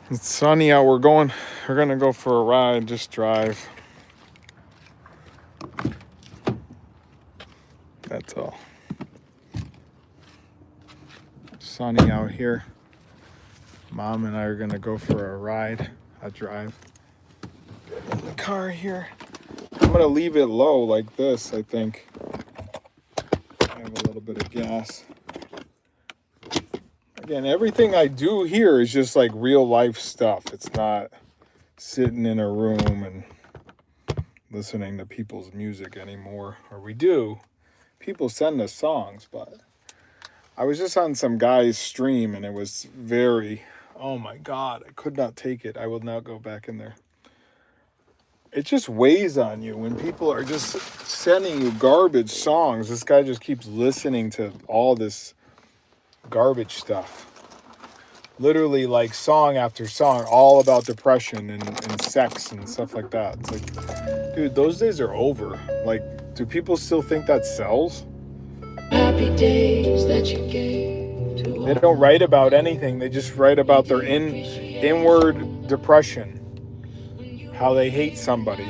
It's sunny out. We're gonna go for a ride. Just drive. That's all. Sunny out here. Mom and I are gonna go for a ride. A drive. Get in the car here. I'm gonna leave it low like this. I think I have a little bit of gas. Again, everything I do here is just like real life stuff. It's not sitting in a room and listening to people's music anymore. Or we do. People send us songs, but I was just on some guy's stream and it was very, oh my God, I could not take it. I will not go back in there. It just weighs on you when people are just sending you garbage songs. This guy just keeps listening to all this garbage stuff. Literally like song after song, all about depression and sex and stuff like that. It's like, dude, those days are over. Like, do people still think that sells? Happy days that you gave to They don't write about anything. They just write about their inward depression. How they hate somebody.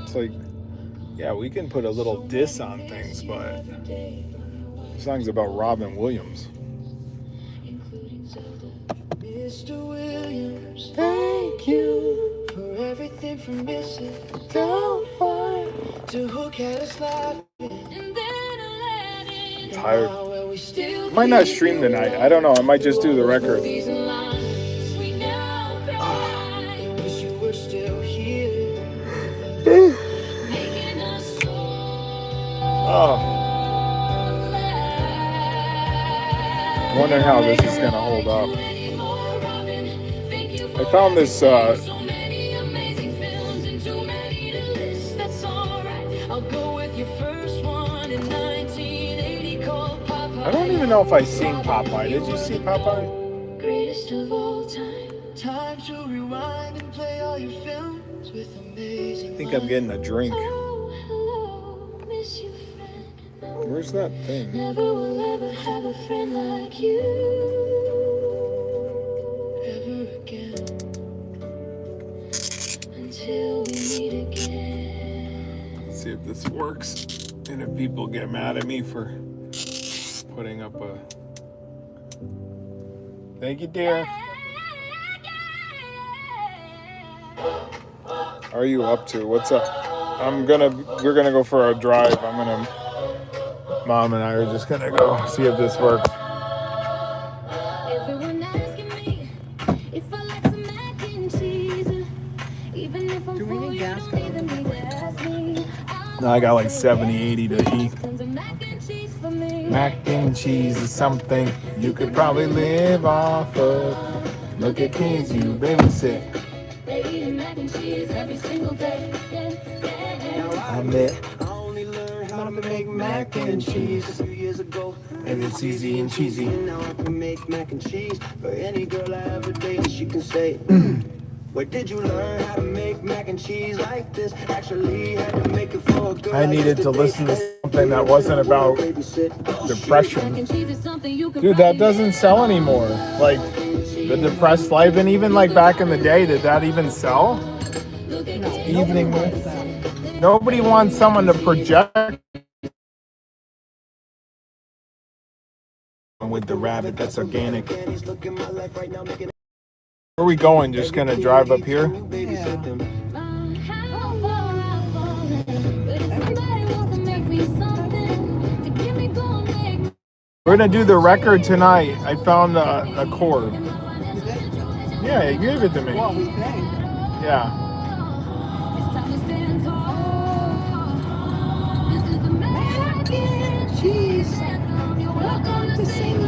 It's like, yeah, we can put a little diss on things, but the song's about Robin Williams. Mr. Williams, thank you for everything from Mrs. Doubtfire to who kept us laughing. I'm tired. Might not stream tonight. I don't know. I might just do the record. Oh. Wondering how this is gonna hold up. I found this I don't even know if I've seen Popeye. Did you see Popeye? Greatest of all time. Time to rewind and play all your films with amazing. I think I'm getting a drink. Oh, hello, miss you, friend. Where's that thing? Never will ever have a friend like you ever again. Until we meet again. Let's see if this works. And if people get mad at me for putting up a... Thank you, dear. How are you up to? What's up? We're gonna go for a drive. Mom and I are just gonna go see if this works. Everyone asking me if I like some mac and cheese. Even if I'm full, you don't even need to ask me. No, I got like 70, 80 to eat. Tons of mac and cheese for me. Mac and cheese is something you could probably live off of. Look at kids you babysit. They eat mac and cheese every single day. I bet. I only learned how to make mac and cheese a few years ago. And it's easy and cheesy. Now I can make mac and cheese for any girl I ever date. She can say, where did you learn how to make mac and cheese like this? Actually had to make it for a girl. I needed to listen to something that wasn't about depression. Dude, that doesn't sell anymore. Like, the Depressed Life, and even like back in the day, did that even sell? Evening with. Nobody wants someone to project with the rabbit. That's organic. Where are we going? Just gonna drive up here? We're gonna do the record tonight. I found a chord. Yeah, you gave it to me. What we think. Yeah. Mac and cheese. Welcome to sing.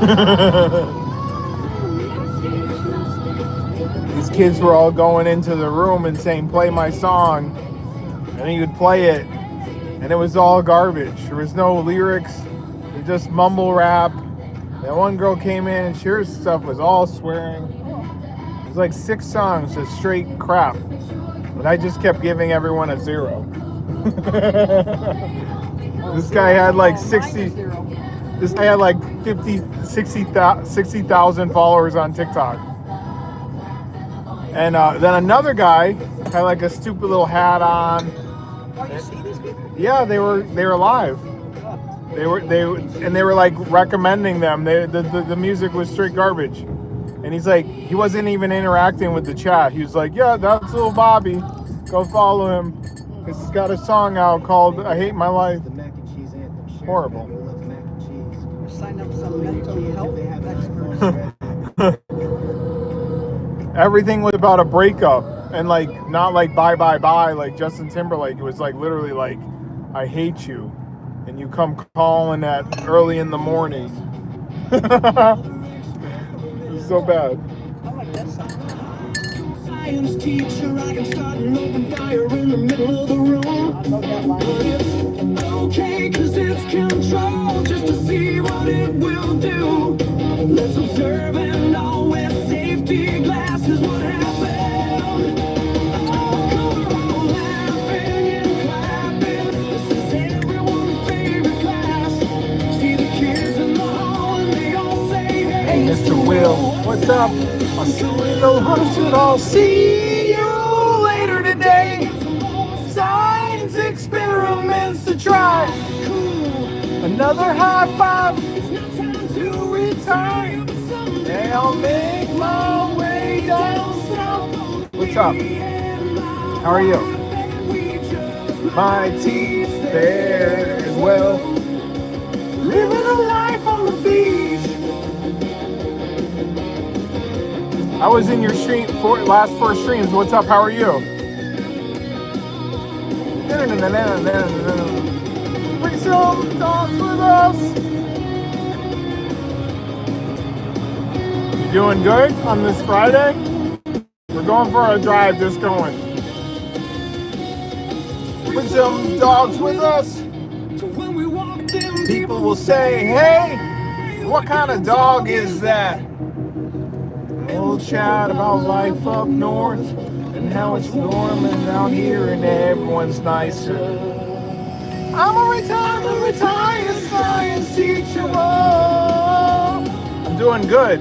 These kids were all going into the room and saying, play my song. And he would play it. And it was all garbage. There was no lyrics. It was just mumble rap. And one girl came in and her stuff was all swearing. It was like 6 songs, just straight crap. But I just kept giving everyone a 0. This guy had like 60. This guy had like 50, 60,000 followers on TikTok. And then another guy had like a stupid little hat on. Oh, you see these people? Yeah, they were live. They were like recommending them. The music was straight garbage. And he's like, he wasn't even interacting with the chat. He was like, yeah, that's little Bobby. Go follow him. He's got a song out called I Hate My Life. The mac and cheese anthem. Sharon Horrible. Bego loves mac and cheese. Sign up some mental health experts. Everything was about a breakup. And like, not like bye, bye, bye, like Justin Timberlake. It was like literally like, I hate you. And you come calling at early in the morning. It's so bad. I like that song. Science teacher, I can start an open fire in the middle of the room. I love that line. But it's okay, cause it's control, just to see what it will do. Let's observe and all wear safety glasses. What happened? Oh, come on, laughing and clapping. This is everyone's favorite class. See the kids in the hall and they all say, hey, Mr. Will, what's up? I'll see you in the hundred. I'll see you later today. Science experiments to try. Another high five. It's not time to retire. And I'll make my way down south. What's up? How are you? My teeth there as well. Living a life on the beach. I was in your stream last 4 streams. What's up? How are you? Bring some dogs with us. You doing good on this Friday? We're going for a drive, just going. Bring some dogs with us. So when we walk in, People will say, hey, what kind of dog is that? We'll chat about life up north and how it's dormant out here and everyone's nicer. I'm a retired science teacher. Whoa. I'm doing good.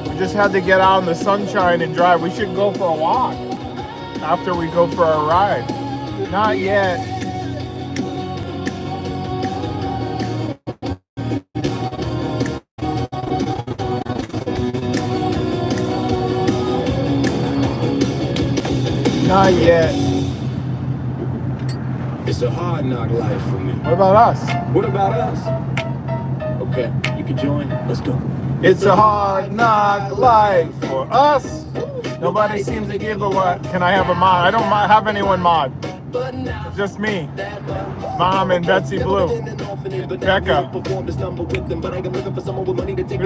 We just had to get out in the sunshine and drive. We should go for a walk after we go for our ride. Not yet. Not yet. it's a hard knock life for me. What about us? What about us? Okay, you can join. Let's go. It's a hard knock life for us. Nobody seems to give a what. Can I have a mod? I don't have anyone mod. It's just me, Mom, and Betsy Blue. Becca. We don't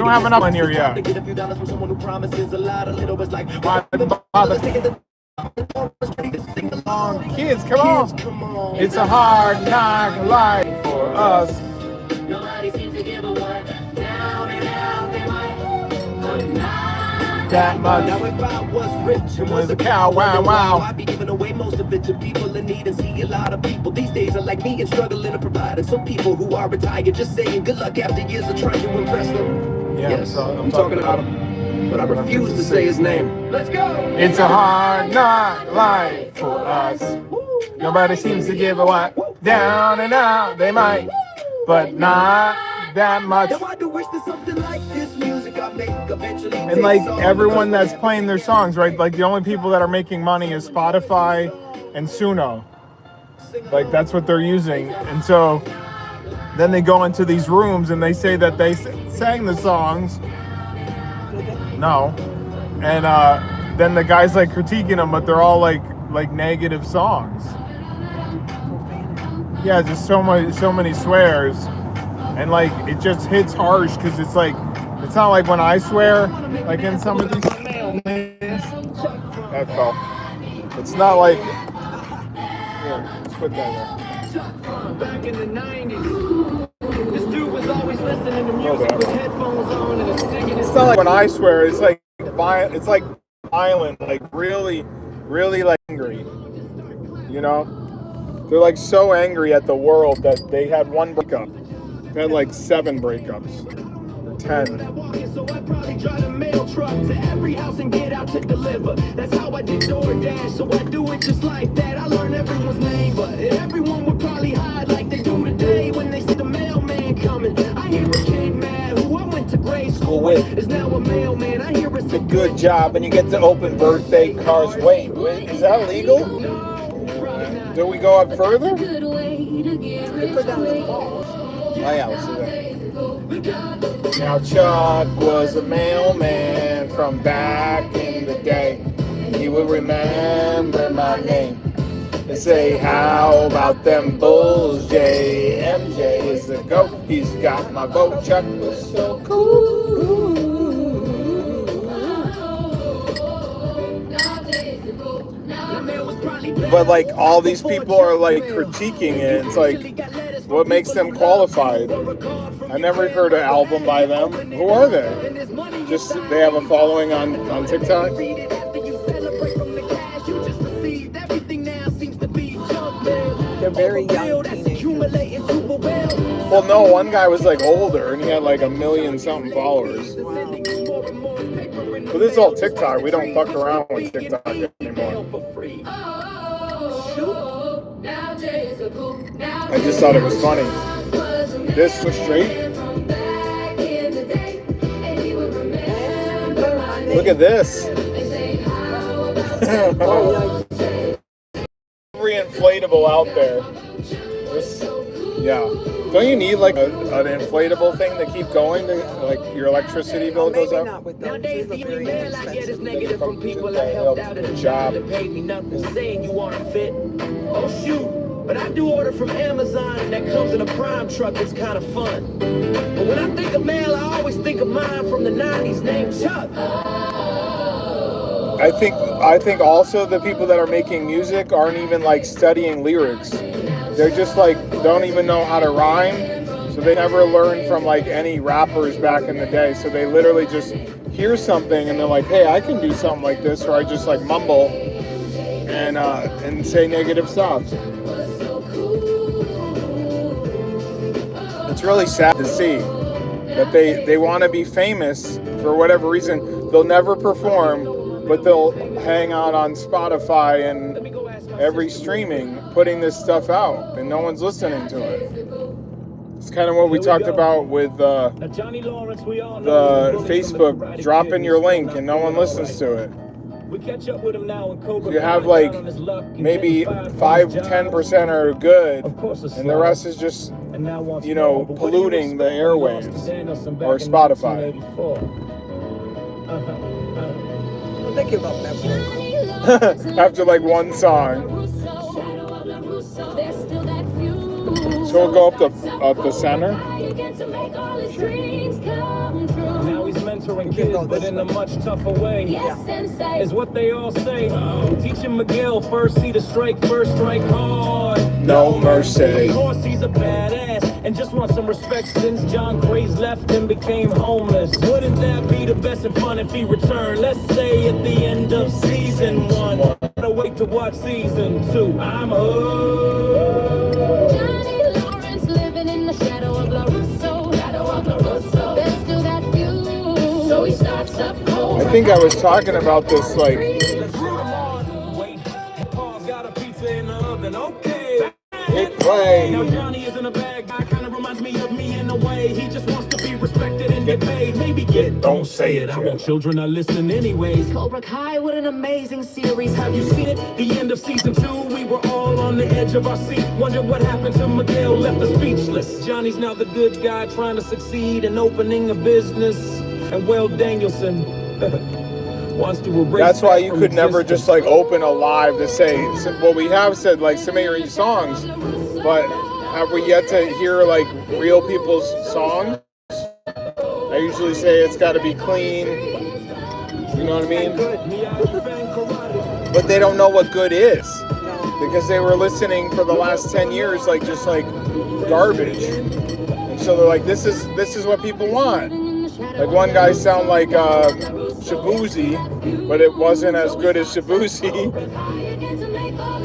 have enough in here yet. Why bother? Kids, come on. It's a hard knock life for us. Nobody seems to give a what. Down and out, they might, but not That much. Now if I was rich and Was a cow, wow, wow. I'd be giving away most of it to people in need and see a lot of people these days are like me and struggling to provide. And some people who are retired just saying good luck after years of trying to impress them. Yeah, Yes, so I'm talking about him, but I refuse to say his name. Let's go! It's a hard knock life for us. Nobody seems to give a what. Down and out, they might, but not that much. Now I do wish that something like this music I make eventually And like everyone that's playing their songs, right? Like the only people that are making money is Spotify and Suno. Like that's what they're using. And so then they go into these rooms and they say that they sang the songs. No. And then the guy's like critiquing them, but they're all like negative songs. Yeah, just so many swears. And like it just hits harsh because it's like it's not like when I swear like in some of these that fell. It's not like here, let's put that Back in the 90s, this dude was always listening to there. music with headphones on and singing his It's not like when I swear, it's like violent, like really like angry. You know? They're like so angry at the world that they had one breakup. They had like 7 breakups. Or 10. so I probably drive a mail truck to every house and get out to deliver. That's how I did DoorDash, so I do it just like that. I learned everyone's name, but everyone would probably hide like they do today when they see the mailman coming. I hear a kid mad who I went to grade school with is now a mailman. I hear it's a Good job, and you get to open birthday cards. Wait, is that legal? Do we go up further? Oh yeah, let's do that. Now Chuck was a mailman from back in the day. He would remember my name and say, how about them Bulls, J? MJ is the GOAT. He's got my vote. Chuck was so cool. But like all these people are like critiquing it. It's like, what makes them qualified? I never heard an album by them. Who are they? Just they have a following on TikTok? They're very young teenagers. Well, no, one guy was like older and he had like 1 million something followers. But this is all TikTok. We don't fuck around with TikTok anymore. I just thought it was funny. This was straight. Look at this. Every inflatable out there. This, yeah. Don't you need like an inflatable thing to keep going to like your electricity bill goes Maybe up? not with those. These look very inexpensive. Negative from people I helped out at a job that paid me nothing, saying you aren't fit. Oh shoot, but I do order from Amazon and that comes in a Prime truck. It's kind of fun. But when I think of mail, I always think of mine from the 90s named Chuck. I think also the people that are making music aren't even like studying lyrics. They're just like don't even know how to rhyme. So they never learned from like any rappers back in the day. So they literally just hear something and they're like, hey, I can do something like this, or I just like mumble and say negative stuff. It's really sad to see that they want to be famous for whatever reason. They'll never perform, but they'll hang out on Spotify and every streaming, putting this stuff out, and no one's listening to it. It's kind of what we talked about with the Facebook dropping your link and no one listens to it. You have like maybe 5-10% are good, and the rest is just, you know, polluting the airwaves or Spotify. They give up that one. After like one song. So we'll go up the center. Now he's mentoring kids, but in a much tougher way. Is what they all say. Teaching Miguel first, see the strike hard. No mercy. Of course he's a badass and just wants some respect since John Craze left and became homeless. Wouldn't that be the best and fun if he returned? Let's say at the end of season 1. Gotta wait to watch season 2. I'm hooked. Johnny Lawrence living in the shadow of LaRusso. There's still that view. So he starts up cold. I think I was talking about this like Let's root 'em on. Wait, Paul's got a pizza in the oven. Okay. hit play. Now Johnny isn't a bad guy, kind of reminds me of me in a way. He just wants to be respected and get paid. Maybe get, don't say it. I want children to listen anyways. Cobra Kai, what an amazing series. Have you seen it? The end of season 2, we were all on the edge of our seat. Wonder what happened to Miguel, left us speechless. Johnny's now the good guy trying to succeed in opening a business. And Will Danielson wants to erase. That's why that you from could never existence. just like open a live to say, well, we have said like submit your songs, but have we yet to hear like real people's songs? I usually say it's got to be clean, you know what I mean? But they don't know what good is because they were listening for the last 10 years like just like garbage, and so they're like, this is what people want. Like one guy sound like Shabuzi, but it wasn't as good as Shabuzi.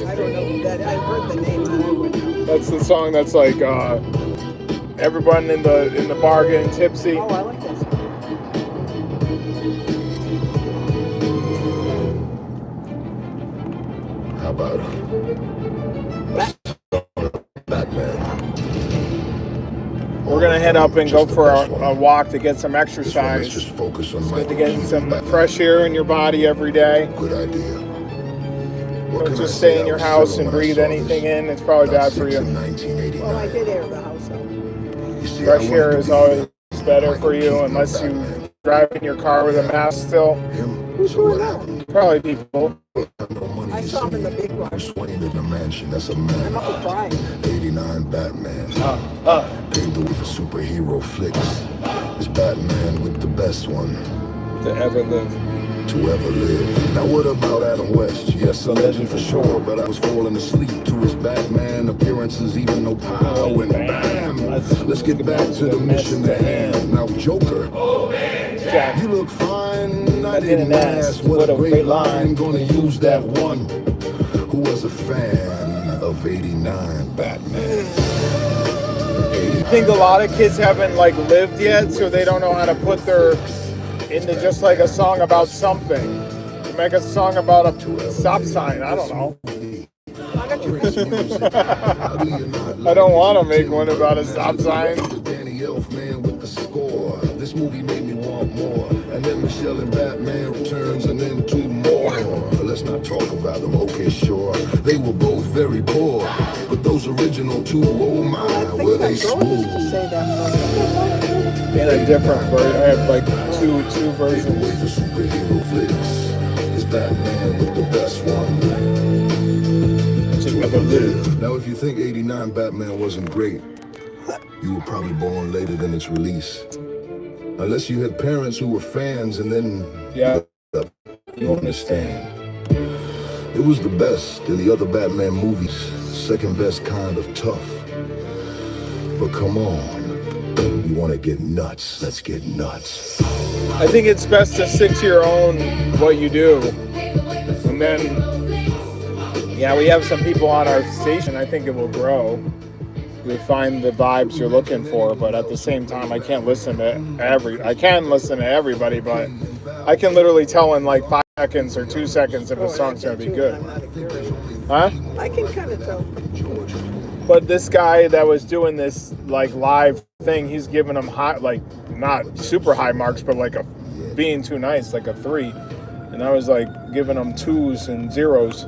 I don't know that. I heard the name. And I wouldn't. That's the song that's like everyone in the bar getting tipsy. Oh, I like this. How about Batman? We're gonna head up and go for a walk to get some Let's exercise. just focus on It's my good to get some fresh air in your body every day. Good idea. What Don't can just I stay say? in your I was house seven and when I breathe saw anything this. in. It's probably Got bad for sick you. in 1989. Well, I did air the house out. You see, I Fresh wanted air to is be always better Michael for you, Keaton or unless you Batman. drive in your car with a mask still. Him? Who's So doing what that? happened? Probably people. No money, I you saw him in the see. big one. Bruce Wayne in the mansion. That's a I'm man. up for crying. 89 Batman. Uh, Paved the way for superhero flicks. It's Batman with the best one to ever live. to ever live. Now what about Adam West? Yes, a legend for sure, but I was falling asleep to his Batman appearances, even no power and bam. Let's get back to the mission at hand. Now Joker, Jack, you look fine. I didn't didn't ask. What a great line. Gonna use that one who was a fan of 89 Batman. I think a lot of kids haven't like lived yet, so they don't know how to put their into just like a song about something. Make a song about a stop sign. I don't know. I got your I don't wanna make one about a stop sign. Danny Elfman with the score. This movie made me want more. And then Michelle and Batman returns, and then two more. Let's not talk about them. Okay, sure. They were both very poor, but those original two, oh my, I were think they that girl used to smooth. say that. In a different version. I have like two Paved the versions. way for superhero flicks. It's Batman with the best one. To ever live. Now, if you think 89 Batman wasn't great, you were probably born later than its release. Unless you had parents who were fans, and then Yeah. you understand. It was the best in the other Batman movies, second best kind of tough. But come on, you want to get nuts? Let's get nuts. I think it's best to stick to your own what you do. And then yeah, we have some people on our station. I think it will grow. You'll find the vibes you're looking for, but at the same time, I can't listen to I can listen to everybody, but I can literally tell in like 5 seconds or 2 seconds if a song's gonna be good. I'm not a curious. Huh? I can kind of tell. But this guy that was doing this like live thing, he's giving them high, like not super high marks, but like a being too nice, like a 3. And I was like giving them 2s and 0s.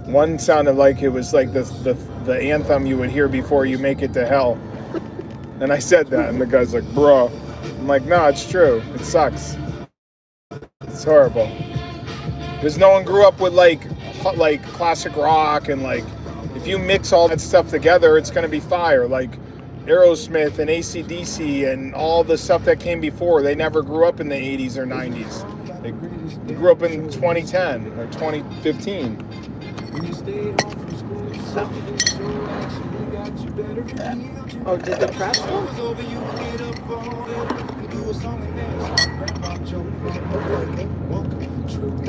One sounded like it was like the anthem you would hear before you make it to hell. And I said that, and the guy's like, bro. I'm like, no, it's true. It sucks. It's horrible. Because no one grew up with like classic rock, and like if you mix all that stuff together, it's gonna be fire. Like Aerosmith and AC/DC and all the stuff that came before, they never grew up in the 80s or 90s. They grew up in 2010 or 2015. Oh, did the trash go?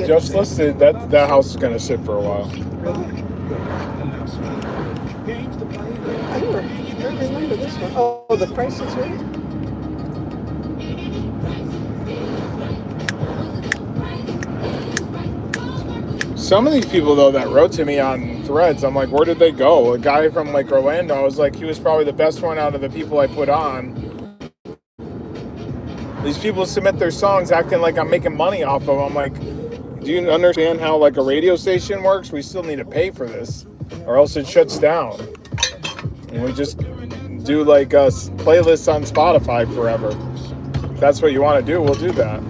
Just listed that house is gonna sit for a while. I don't remember this one. Oh, the Price is Right? Some of these people though that wrote to me on Threads, I'm like, where did they go? A guy from like Orlando, I was like, he was probably the best one out of the people I put on. These people submit their songs acting like I'm making money off of them. I'm like, do you understand how like a radio station works? We still need to pay for this, or else it shuts down. And we just do like playlists on Spotify forever. If that's what you want to do, we'll do that.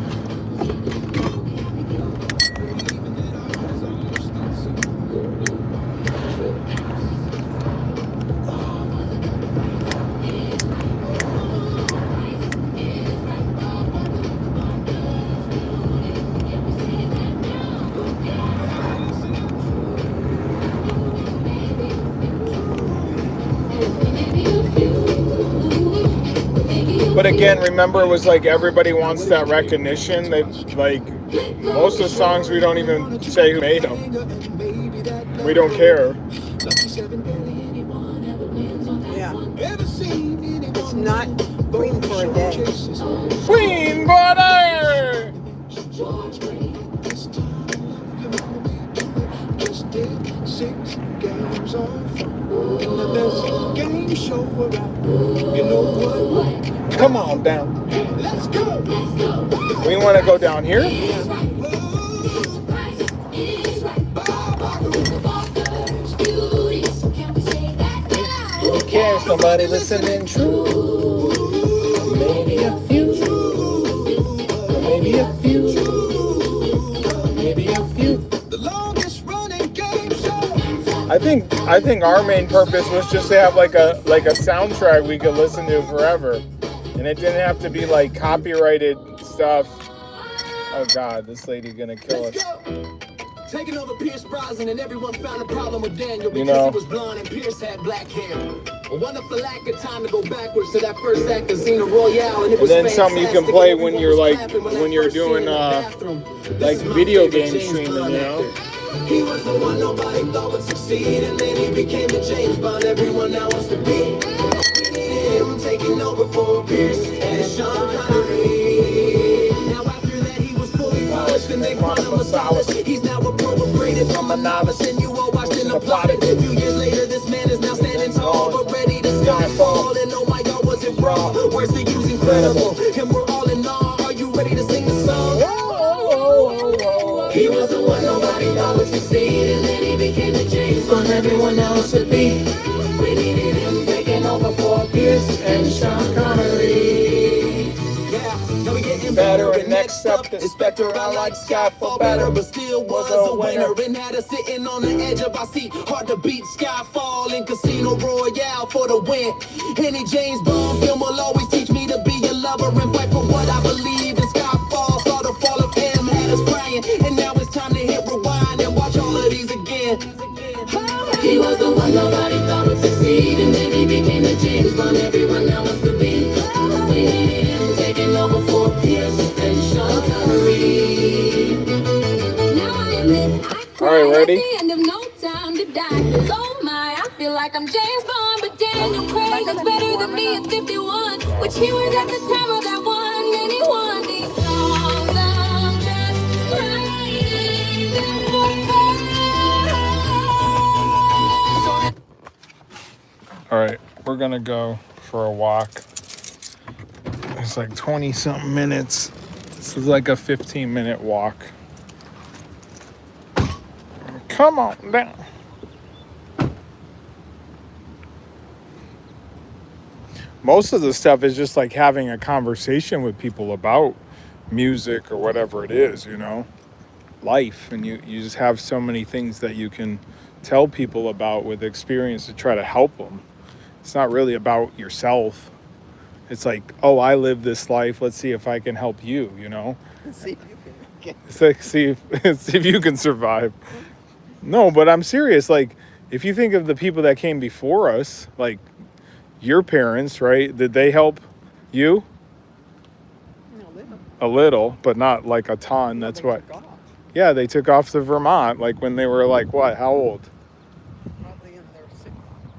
But again, remember, it was like everybody wants that recognition. They like most of the songs we don't even say who made them. We don't care. Yeah. It's not Queen for a Day. Queen Butter! 6 games on phone. And the best game show around. You know what? Come on down. Let's go. We want to go down here? Who cares? Nobody listening true. Maybe a few. Maybe a few. Maybe a few. The longest running game show. I think our main purpose was just to have like a soundtrack we could listen to forever. And it didn't have to be like copyrighted stuff. Oh God, this lady gonna kill us. Taking over Pierce Brosnan and everyone found a problem with Daniel because know. he was blonde and Pierce had black hair. A wonderful lack of time to go backwards to that first act, Casino Royale, and it was then something you can fantastic, play and when everyone you're, was like, clapping when that you're first scene doing, in the bathroom. This like, is my video favorite game James streaming, Bond you know? actor. He was the one nobody thought would succeed, and then he became the James Bond everyone now wants to be. Him taking over for Pierce and Sean Connery. Now after that he was fully polished and they brought him a solace. He's now a pro upgraded from a novice, and you all watched and applauded. A few years later this man is now standing tall, but ready to skyfall. And oh my God, was it raw? Where's the use incredible? And we're all in awe. Are you ready to sing the song? He was the one nobody thought would succeed, and then he became the James Bond everyone else would be. We needed him taking over for Pierce and Sean Connery. Yeah, now we getting better. And next up, Inspector, I like Skyfall better, but still was a winner and had us sitting on the edge of our seat. Hard to beat Skyfall and Casino Royale for the win. Any James Bond film will always teach me to be a lover and fight for what I believe in. Skyfall saw the fall of M, had us crying, and now it's time to hit rewind and watch all of these again. He was the one nobody thought would succeed, and then he became the James Bond everyone now wants to be. We needed him taking over for Pierce and Sean Connery. Now I admit I All cried right, ready? at the end of No Time to Die. 'Cause oh my, I feel like I'm James Bond, but Daniel Craig is better than me at 51, which he was at the time of that one, and he won these songs. I'm just writing them for All right, we're gonna go for a walk. It's like 20 something minutes. This is like a 15-minute walk. Come on down. Most of the stuff is just like having a conversation with people about music or whatever it is, you know, life. And you just have so many things that you can tell people about with experience to try to help them. It's not really about yourself. It's like, oh, I live this life. Let's see if I can help you, you know? See if you can get. It's like, see if you can survive. No, but I'm serious. Like, if you think of the people that came before us, like your parents, right? Did they help you? A little, but not like a ton. That's why. Yeah, they took off to Vermont, like when they were like, what, how old? Probably in their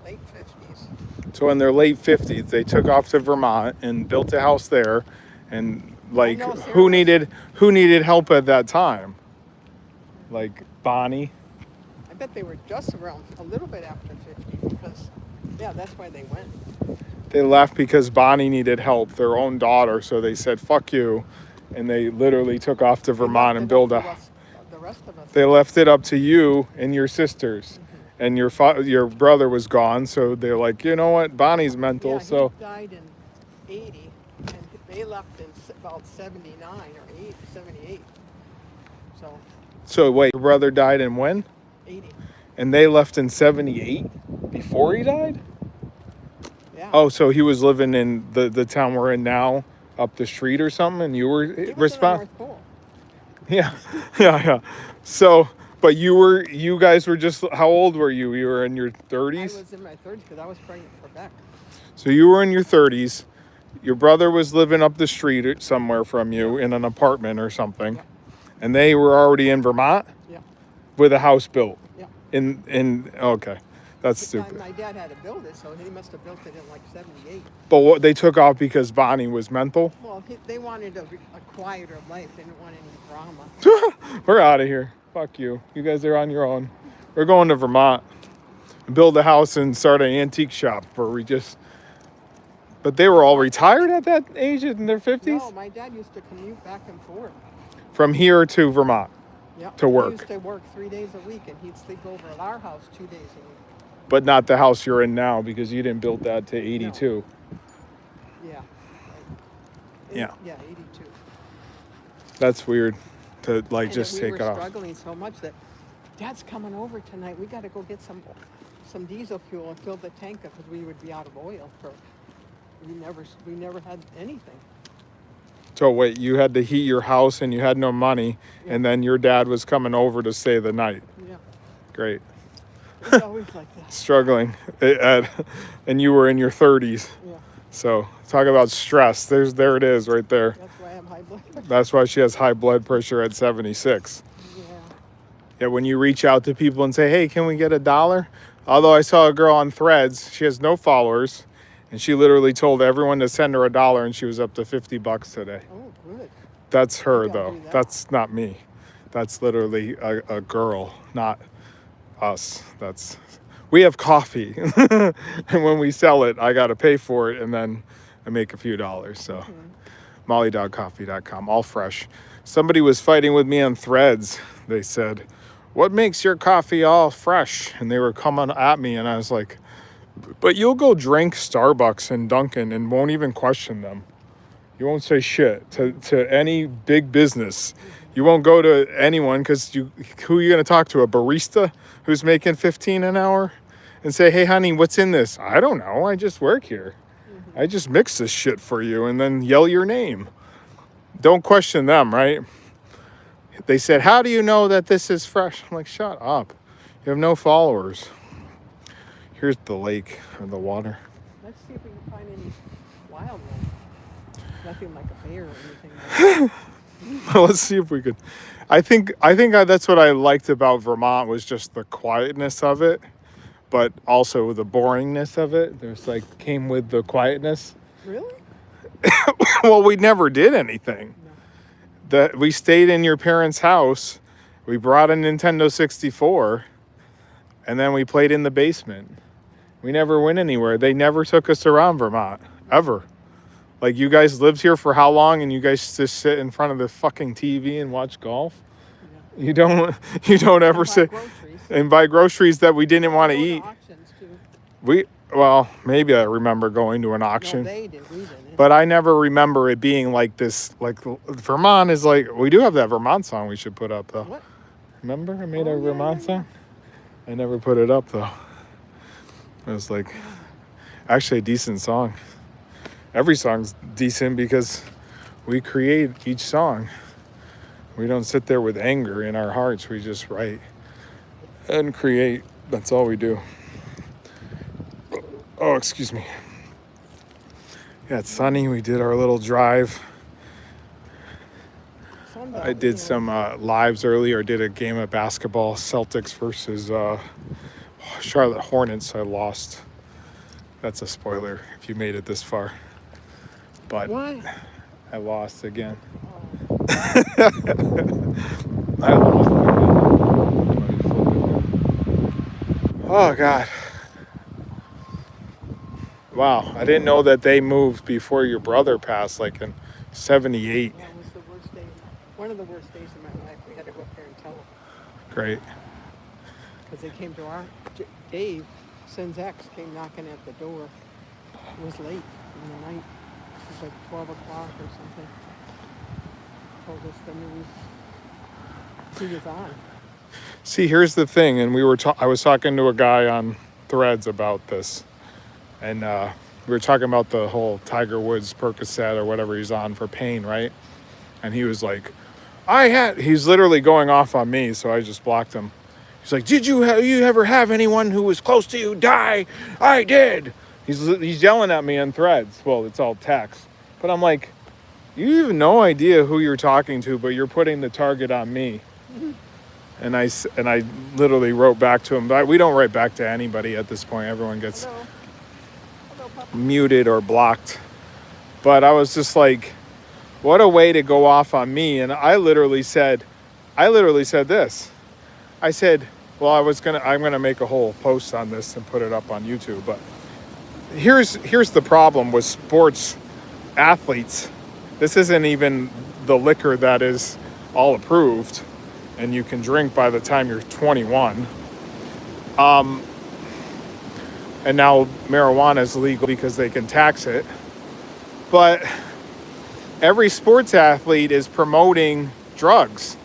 late 50s. So in their late 50s, they took off to Vermont and built a house there. And like, know Sarah who needed help at that time? Like Bonnie. I bet they were just around a little bit after 50 because, yeah, that's why they went. They left because Bonnie needed help, their own daughter. So they said, fuck you. And they literally took off to Vermont and built a. The rest of us. They left it up to you and your sisters. And your brother was gone. So they're like, you know what? Bonnie's mental. Yeah, So he died in 80, and they left in about 79 or 78. So wait, your brother died in when? 80. And they left in 78 before he died? Yeah. Oh, so he was living in the town we're in now, up the street or something, and you were He was in the responsible? North Pole. Yeah, yeah. So, but you guys were just, how old were you? You were in your 30s? I was in my 30s because I was pregnant for Beck. So you were in your 30s. Your brother was living up the street somewhere from you in an apartment or something. Yeah. And they were already in Vermont Yeah. with a house built. Yeah. Okay. That's At the stupid. time my dad had to build it, so he must have built it in like 78. But what they took off because Bonnie was mental? Well, they wanted a quieter life. They didn't want any drama. We're out of here. Fuck you. You guys are on your own. We're going to Vermont and build a house and start an antique shop where we just. But they were all retired at that age in their 50s? No, my dad used to commute back and forth. From here to Vermont. Yep. To work. He used to work 3 days a week, and he'd sleep over at our house 2 days a week. But not the house you're in now because you didn't build that to 82. Yeah. Right. Yeah. Yeah, 82. That's weird to like And just take we were off. struggling so much that Dad's coming over tonight. We got to go get some diesel fuel and fill the tank up because we would be out of oil for. We never had anything. So wait, you had to heat your house and you had no money, and then your dad was coming over to stay the night. Yeah. Great. It's always like that. Struggling, and you were in your 30s. Yeah. So talk about stress. There it is right there. That's why I'm high blood pressure. That's why she has high blood pressure at 76. Yeah. Yeah, when you reach out to people and say, "Hey, can we get $1?" Although I saw a girl on Threads, she has no followers, and she literally told everyone to send her $1, and she was up to $50 today. Oh, good. That's her Maybe I'll though. do that. That's not me. That's literally a girl, not us. We have coffee, and when we sell it, I got to pay for it, and then I make a few dollars. So, mollydogcoffee.com, all fresh. Somebody was fighting with me on Threads. They said, "What makes your coffee all fresh?" And they were coming at me, and I was like, "But you'll go drink Starbucks and Dunkin' and won't even question them. You won't say shit to any big business. You won't go to anyone because who are you going to talk to? A barista who's making $15 an hour and say, 'Hey, honey, what's in this?' I don't know. I just work here. I just mix this shit for you," and then yell your name. Don't question them, right? They said, "How do you know that this is fresh?" I'm like, shut up. You have no followers. Here's the lake or the water. Let's see if we can find any wild ones. Nothing like a bear or anything like that. Let's see if we could. I think that's what I liked about Vermont was just the quietness of it, but also the boringness of it. There's like came with the quietness. Really? Well, we never did anything. No. That we stayed in your parents' house. We brought a Nintendo 64, and then we played in the basement. We never went anywhere. They never took us around Vermont ever. Like, you guys lived here for how long, and you guys just sit in front of the fucking TV and watch golf? Yeah. You don't ever Buy sit groceries. and buy groceries that we didn't want to Go eat. auctions too. Well, maybe I remember going to an No, auction, they did. We didn't. but I never remember it being like this. Like, Vermont is like, we do have that Vermont song we should put up though. What? Remember I made Oh, a yeah, Vermont yeah, song? I never put it up though. It was like actually a decent song. Every song's decent because we create each song. We don't sit there with anger in our hearts. We just write and create. That's all we do. Oh, excuse me. Yeah, it's sunny. We did our little drive. Sunbelt, I did you know. some lives earlier. I did a game of basketball, Celtics versus Charlotte Hornets. I lost. That's a spoiler if you made it this far. But What? I lost again. Oh. I lost again. Oh, God. Wow, I didn't know that they moved before your brother passed, like in 78. That was the worst day. One of the worst days of my life. We had to go up there and tell them Great. because they came to our. Dave, Sin's ex, came knocking at the door. It was late in the night. It was like 12 o'clock or something. Told us the news. He was on. See, here's the thing, and I was talking to a guy on Threads about this, and we were talking about the whole Tiger Woods Percocet or whatever he's on for pain, right? And he was like, he's literally going off on me, so I just blocked him. He's like, "Did you ever have anyone who was close to you die?" I did. He's yelling at me on Threads. Well, it's all text, but I'm like, you have no idea who you're talking to, but you're putting the target on me. And I literally wrote back to him. But we don't write back to anybody at this point. Everyone gets Hello. Hello, Papa. muted or blocked. But I was just like, what a way to go off on me. And I literally said this. I said, Well, I'm gonna make a whole post on this and put it up on YouTube. But here's the problem with sports athletes. This isn't even the liquor that is all approved and you can drink by the time you're 21. And now marijuana is legal because they can tax it. But every sports athlete is promoting drugs.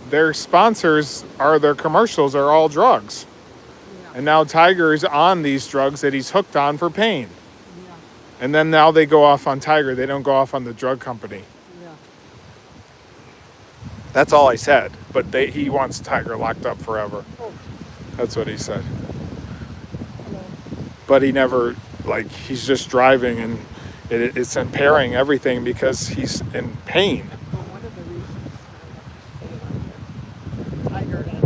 Their sponsors their commercials are all drugs. And now Tiger's on these drugs that he's hooked on for pain. Yeah. And then now they go off on Tiger. They don't go off on the drug company. Yeah. That's all I said. But he wants Tiger locked up forever. Oh, That's what he said. hello. But he never, he's just driving and it's impairing everything because he's in pain. Well, one of the reasons Tiger and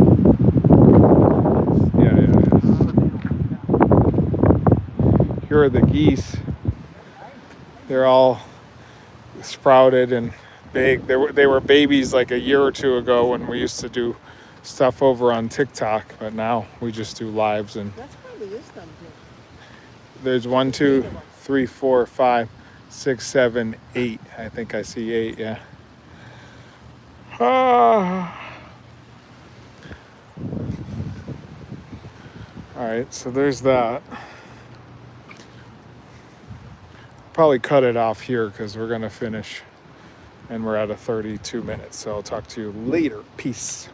Yeah. Here are the geese. They're all sprouted and big. They were babies like a year or two ago when we used to do stuff over on TikTok, but now we just do lives. And that's probably is them too. there's 1, 2, 3, 4, 5, 6, 7, 8. I think I see 8. Yeah. All right, so there's that. Probably cut it off here because we're gonna finish and we're at a 32 minutes. So I'll talk to you later. Peace.